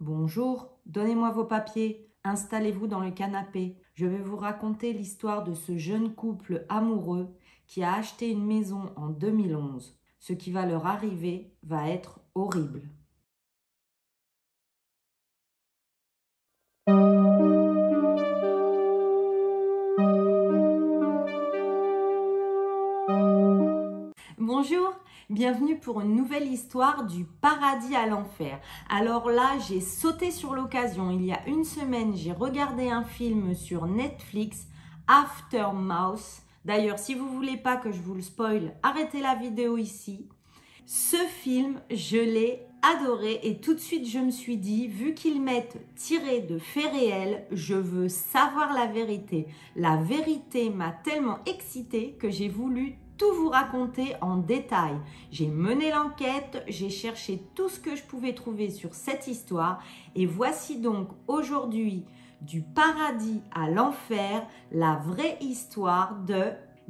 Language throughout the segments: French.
Bonjour, donnez-moi vos papiers, installez-vous dans le canapé. Je vais vous raconter l'histoire de ce jeune couple amoureux qui a acheté une maison en 2011. Ce qui va leur arriver va être horrible. Bonjour, bienvenue pour une nouvelle histoire du paradis à l'enfer. Alors là, j'ai sauté sur l'occasion. Il y a une semaine, j'ai regardé un film sur Netflix, Aftermath. D'ailleurs, si vous voulez pas que je vous le spoil, arrêtez la vidéo ici. Ce film, je l'ai adoré et tout de suite je me suis dit, vu qu'ils mettent tiré de faits réels, je veux savoir la vérité. La vérité m'a tellement excitée que j'ai voulu tout vous raconter en détail. J'ai mené l'enquête, j'ai cherché tout ce que je pouvais trouver sur cette histoire et voici donc aujourd'hui du paradis à l'enfer, la vraie histoire de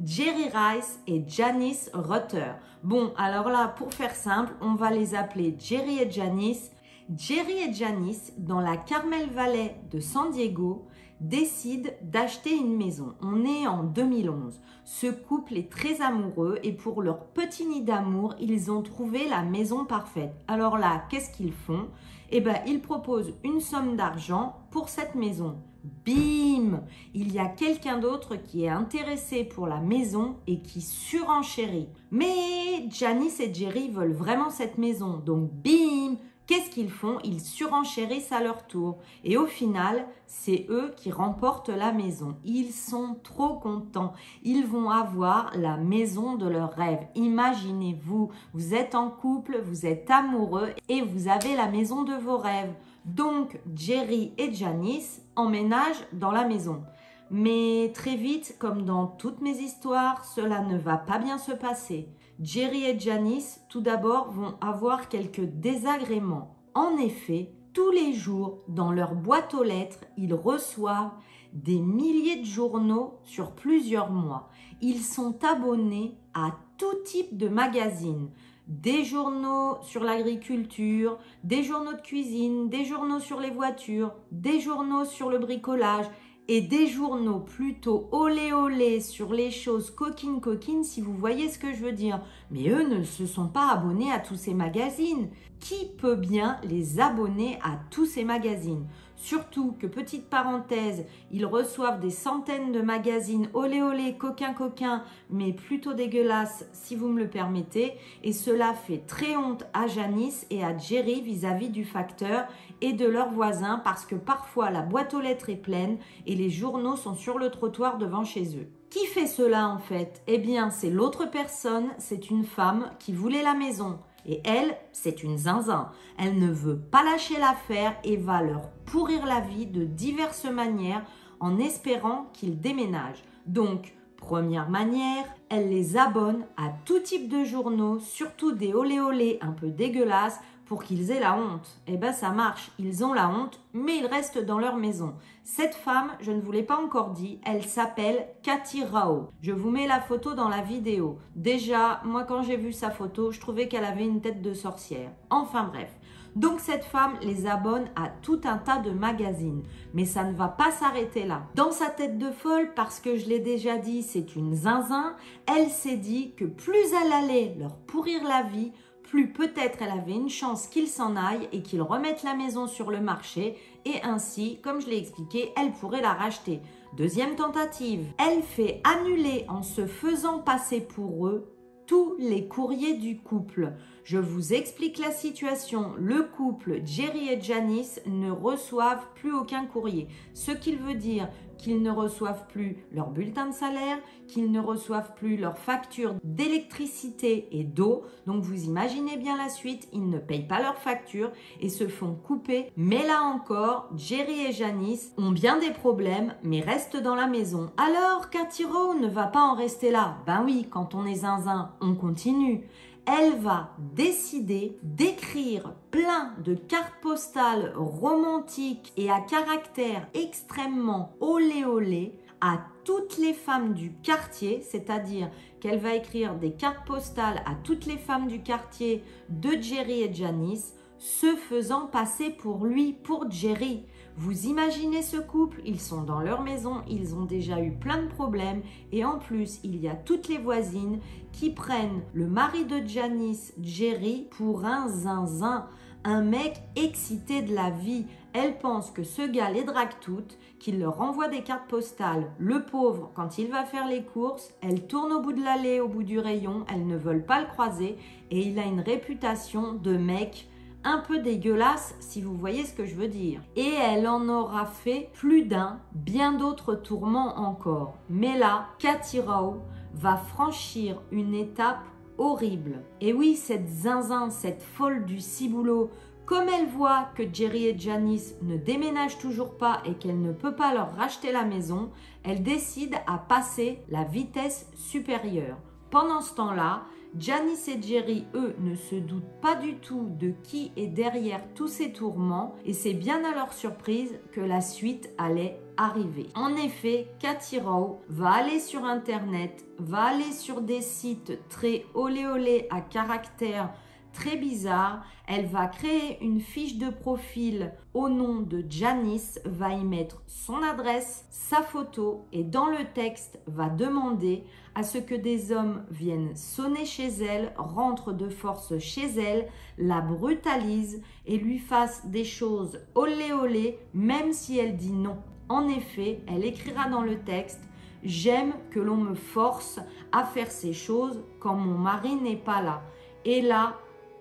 Jerry Rice et Janice Rutter. Bon, alors là, pour faire simple, on va les appeler Jerry et Janice. Jerry et Janice, dans la Carmel Valley de San Diego, décident d'acheter une maison. On est en 2011. Ce couple est très amoureux et pour leur petit nid d'amour, ils ont trouvé la maison parfaite. Alors là, qu'est-ce qu'ils font? Eh bien, ils proposent une somme d'argent pour cette maison. Bim! Il y a quelqu'un d'autre qui est intéressé pour la maison et qui surenchérit. Mais Janice et Jerry veulent vraiment cette maison. Donc bim! Qu'est-ce qu'ils font? Ils surenchérissent à leur tour. Et au final, c'est eux qui remportent la maison. Ils sont trop contents. Ils vont avoir la maison de leurs rêves. Imaginez-vous, vous êtes en couple, vous êtes amoureux et vous avez la maison de vos rêves. Donc, Jerry et Janice emménagent dans la maison. Mais très vite, comme dans toutes mes histoires, cela ne va pas bien se passer. Jerry et Janice, tout d'abord, vont avoir quelques désagréments. En effet, tous les jours, dans leur boîte aux lettres, ils reçoivent des milliers de journaux sur plusieurs mois. Ils sont abonnés à tout type de magazines. Des journaux sur l'agriculture, des journaux de cuisine, des journaux sur les voitures, des journaux sur le bricolage et des journaux plutôt olé olé sur les choses coquines si vous voyez ce que je veux dire. Mais eux ne se sont pas abonnés à tous ces magazines. Qui peut bien les abonner à tous ces magazines? Surtout que, petite parenthèse, ils reçoivent des centaines de magazines olé olé, coquin, mais plutôt dégueulasses si vous me le permettez. Et cela fait très honte à Janice et à Jerry vis-à-vis du facteur et de leurs voisins parce que parfois la boîte aux lettres est pleine et les journaux sont sur le trottoir devant chez eux. Qui fait cela en fait? Eh bien, c'est l'autre personne, c'est une femme qui voulait la maison. Et elle, c'est une zinzin. Elle ne veut pas lâcher l'affaire et va leur pourrir la vie de diverses manières en espérant qu'ils déménagent. Donc, première manière, elle les abonne à tout type de journaux, surtout des olé olé un peu dégueulasses pour qu'ils aient la honte. Eh ben ça marche, ils ont la honte, mais ils restent dans leur maison. Cette femme, je ne vous l'ai pas encore dit, elle s'appelle Cathy Rao. Je vous mets la photo dans la vidéo. Déjà, moi quand j'ai vu sa photo, je trouvais qu'elle avait une tête de sorcière. Enfin bref. Donc cette femme les abonne à tout un tas de magazines. Mais ça ne va pas s'arrêter là. Dans sa tête de folle, parce que je l'ai déjà dit, c'est une zinzin, elle s'est dit que plus elle allait leur pourrir la vie, plus peut-être elle avait une chance qu'ils s'en aillent et qu'ils remettent la maison sur le marché et ainsi, comme je l'ai expliqué, elle pourrait la racheter. Deuxième tentative, elle fait annuler en se faisant passer pour eux tous les courriers du couple. Je vous explique la situation. Le couple Jerry et Janice ne reçoivent plus aucun courrier. Ce qui veut dire qu'ils ne reçoivent plus leur bulletin de salaire, qu'ils ne reçoivent plus leur facture d'électricité et d'eau. Donc vous imaginez bien la suite, ils ne payent pas leurs factures et se font couper. Mais là encore, Jerry et Janice ont bien des problèmes, mais restent dans la maison. Alors Cathy Rao ne va pas en rester là. Ben oui, quand on est zinzin, on continue. Elle va décider d'écrire plein de cartes postales romantiques et à caractère extrêmement olé olé à toutes les femmes du quartier, c'est-à-dire qu'elle va écrire des cartes postales à toutes les femmes du quartier de Jerry et Janice, se faisant passer pour lui, pour Jerry. Vous imaginez ce couple, ils sont dans leur maison, ils ont déjà eu plein de problèmes et en plus, il y a toutes les voisines qui prennent le mari de Janice, Jerry, pour un zinzin, un mec excité de la vie. Elles pensent que ce gars les drague toutes, qu'il leur envoie des cartes postales. Le pauvre, quand il va faire les courses, elles tournent au bout de l'allée, au bout du rayon, elles ne veulent pas le croiser et il a une réputation de mec un peu dégueulasse, si vous voyez ce que je veux dire. Et elle en aura fait plus d'un, bien d'autres tourments encore. Mais là, Katie Rowe va franchir une étape horrible. Et oui, cette zinzin, cette folle du ciboulot, comme elle voit que Jerry et Janice ne déménagent toujours pas et qu'elle ne peut pas leur racheter la maison, elle décide à passer la vitesse supérieure. Pendant ce temps-là, Janice et Jerry, eux, ne se doutent pas du tout de qui est derrière tous ces tourments et c'est bien à leur surprise que la suite allait arriver. En effet, Katie Rowe va aller sur Internet, va aller sur des sites très olé olé à caractère très bizarre. Elle va créer une fiche de profil au nom de Janice, va y mettre son adresse, sa photo et dans le texte va demander à ce que des hommes viennent sonner chez elle, rentrent de force chez elle, la brutalisent et lui fassent des choses olé olé même si elle dit non. En effet, elle écrira dans le texte « J'aime que l'on me force à faire ces choses quand mon mari n'est pas là. » Et là,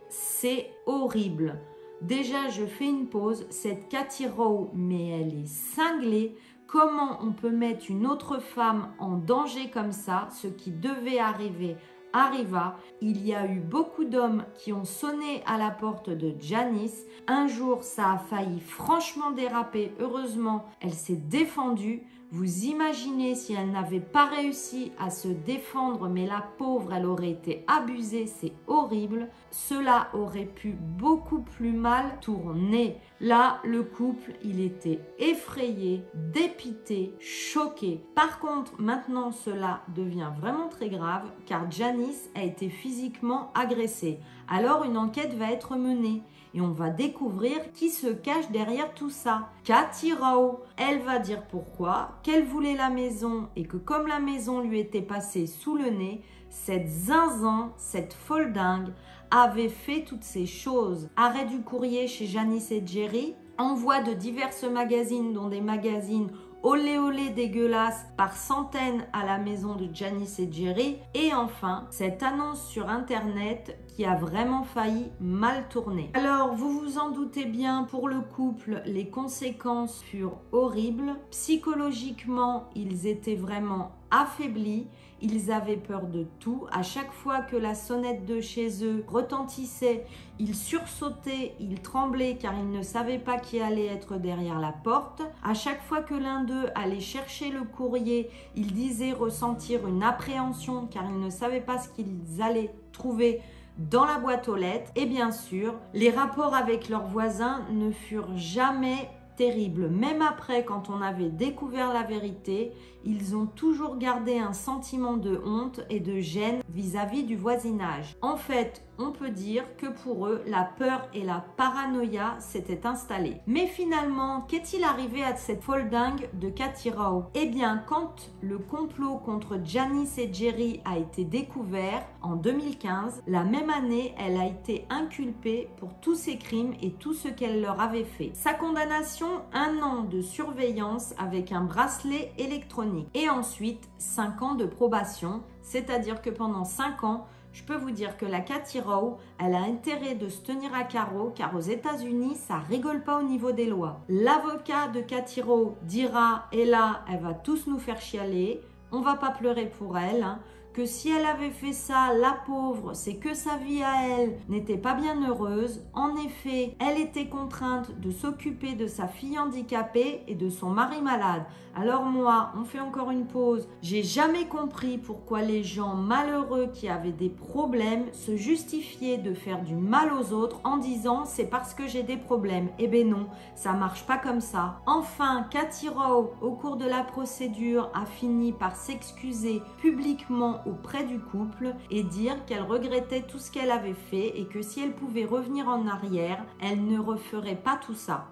c'est horrible. Déjà, je fais une pause. Cette Katie Rowe, mais elle est cinglée. Comment on peut mettre une autre femme en danger comme ça? Ce qui devait arriver arriva. Il y a eu beaucoup d'hommes qui ont sonné à la porte de Janice. Un jour, ça a failli franchement déraper. Heureusement, elle s'est défendue. Vous imaginez si elle n'avait pas réussi à se défendre, mais la pauvre, elle aurait été abusée, c'est horrible. Cela aurait pu beaucoup plus mal tourner. Là, le couple, il était effrayé, dépité, choqué. Par contre, maintenant, cela devient vraiment très grave car Janice a été physiquement agressée. Alors, une enquête va être menée. Et on va découvrir qui se cache derrière tout ça. Katie Rowe, elle va dire pourquoi, qu'elle voulait la maison et que comme la maison lui était passée sous le nez, cette zinzin, cette folle dingue, avait fait toutes ces choses. Arrêt du courrier chez Janice et Jerry, envoi de diverses magazines, dont des magazines olé olé dégueulasse par centaines à la maison de Janice et Jerry. Et enfin, cette annonce sur Internet qui a vraiment failli mal tourner. Alors, vous vous en doutez bien, pour le couple, les conséquences furent horribles. Psychologiquement, ils étaient vraiment affaiblis. Ils avaient peur de tout. À chaque fois que la sonnette de chez eux retentissait, ils sursautaient, ils tremblaient car ils ne savaient pas qui allait être derrière la porte. À chaque fois que l'un d'eux allait chercher le courrier, ils disaient ressentir une appréhension car ils ne savaient pas ce qu'ils allaient trouver dans la boîte aux lettres. Et bien sûr, les rapports avec leurs voisins ne furent jamais terribles. Même après, quand on avait découvert la vérité, ils ont toujours gardé un sentiment de honte et de gêne vis-à-vis du voisinage. En fait, on peut dire que pour eux, la peur et la paranoïa s'étaient installées. Mais finalement, qu'est-il arrivé à cette folle dingue de Katie Rowe? Eh bien, quand le complot contre Janice et Jerry a été découvert en 2015, la même année, elle a été inculpée pour tous ces crimes et tout ce qu'elle leur avait fait. Sa condamnation, 1 an de surveillance avec un bracelet électronique. Et ensuite, 5 ans de probation, c'est-à-dire que pendant 5 ans, je peux vous dire que la Katie Rowe, elle a intérêt de se tenir à carreau car aux États-Unis, ça rigole pas au niveau des lois. L'avocat de Katie Rowe dira, et là, elle va tous nous faire chialer, on va pas pleurer pour elle, hein, que si elle avait fait ça, la pauvre, c'est que sa vie à elle n'était pas bien heureuse. En effet, elle était contrainte de s'occuper de sa fille handicapée et de son mari malade. Alors moi, on fait encore une pause. J'ai jamais compris pourquoi les gens malheureux qui avaient des problèmes se justifiaient de faire du mal aux autres en disant c'est parce que j'ai des problèmes. Eh ben non, ça marche pas comme ça. Enfin, Katie Rowe, au cours de la procédure, a fini par s'excuser publiquement auprès du couple et dire qu'elle regrettait tout ce qu'elle avait fait et que si elle pouvait revenir en arrière, elle ne referait pas tout ça.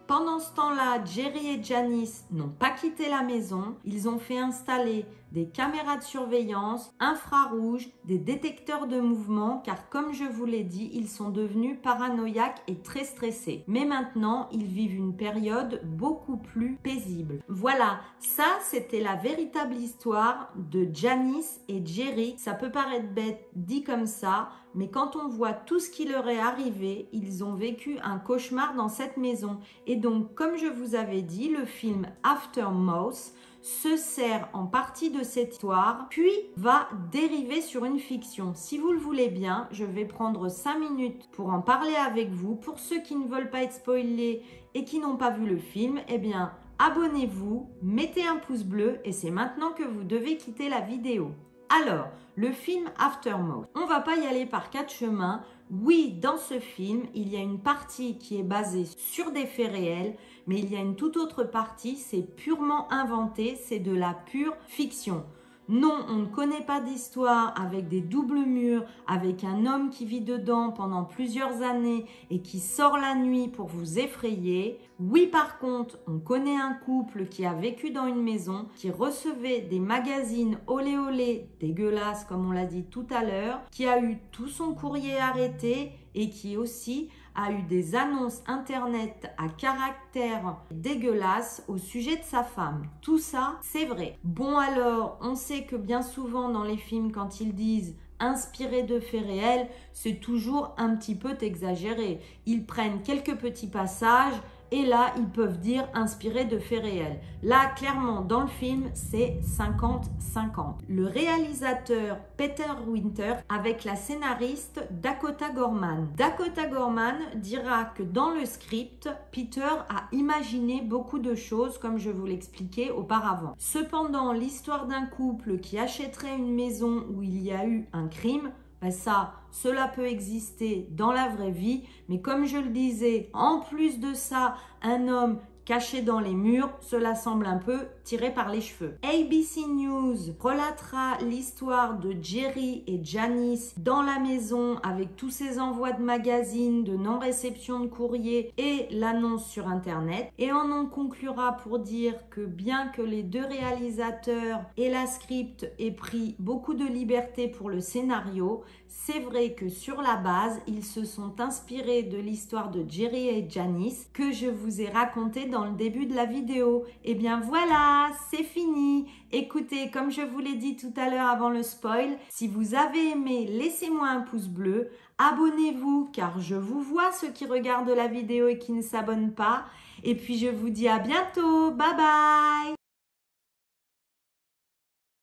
Pendant ce temps-là, Jerry et Janice n'ont pas quitté la maison. Ils ont fait installer des caméras de surveillance, infrarouges, des détecteurs de mouvement, car comme je vous l'ai dit, ils sont devenus paranoïaques et très stressés. Mais maintenant, ils vivent une période beaucoup plus paisible. Voilà, ça c'était la véritable histoire de Janice et Jerry. Ça peut paraître bête dit comme ça, mais quand on voit tout ce qui leur est arrivé, ils ont vécu un cauchemar dans cette maison. Et donc, comme je vous avais dit, le film Aftermath se sert en partie de cette histoire, puis va dériver sur une fiction. Si vous le voulez bien, je vais prendre 5 minutes pour en parler avec vous. Pour ceux qui ne veulent pas être spoilés et qui n'ont pas vu le film, eh bien, abonnez-vous, mettez un pouce bleu et c'est maintenant que vous devez quitter la vidéo. Alors, le film Aftermath, on va pas y aller par 4 chemins. Oui, dans ce film, il y a une partie qui est basée sur des faits réels, mais il y a une toute autre partie, c'est purement inventé, c'est de la pure fiction. Non, on ne connaît pas d'histoire avec des doubles murs, avec un homme qui vit dedans pendant plusieurs années et qui sort la nuit pour vous effrayer. Oui, par contre, on connaît un couple qui a vécu dans une maison, qui recevait des magazines olé olé dégueulasses, comme on l'a dit tout à l'heure, qui a eu tout son courrier arrêté et qui aussi a eu des annonces internet à caractère dégueulasse au sujet de sa femme. Tout ça, c'est vrai. Bon alors, on sait que bien souvent dans les films, quand ils disent inspiré de faits réels, c'est toujours un petit peu exagéré. Ils prennent quelques petits passages et là, ils peuvent dire inspiré de faits réels. Là, clairement, dans le film, c'est 50-50. Le réalisateur Peter Winter avec la scénariste Dakota Gorman. Dakota Gorman dira que dans le script, Peter a imaginé beaucoup de choses, comme je vous l'expliquais auparavant. Cependant, l'histoire d'un couple qui achèterait une maison où il y a eu un crime, ben ça, cela peut exister dans la vraie vie, mais comme je le disais, en plus de ça, un homme caché dans les murs, cela semble un peu tiré par les cheveux. ABC News relatera l'histoire de Jerry et Janice dans la maison avec tous ces envois de magazines, de non-réception de courrier et l'annonce sur Internet. Et on en conclura pour dire que bien que les deux réalisateurs et la script aient pris beaucoup de liberté pour le scénario, c'est vrai que sur la base, ils se sont inspirés de l'histoire de Jerry et Janice que je vous ai raconté dans le début de la vidéo. Et bien voilà, c'est fini. Écoutez, comme je vous l'ai dit tout à l'heure avant le spoil, si vous avez aimé, laissez-moi un pouce bleu. Abonnez-vous car je vous vois ceux qui regardent la vidéo et qui ne s'abonnent pas. Et puis je vous dis à bientôt. Bye bye.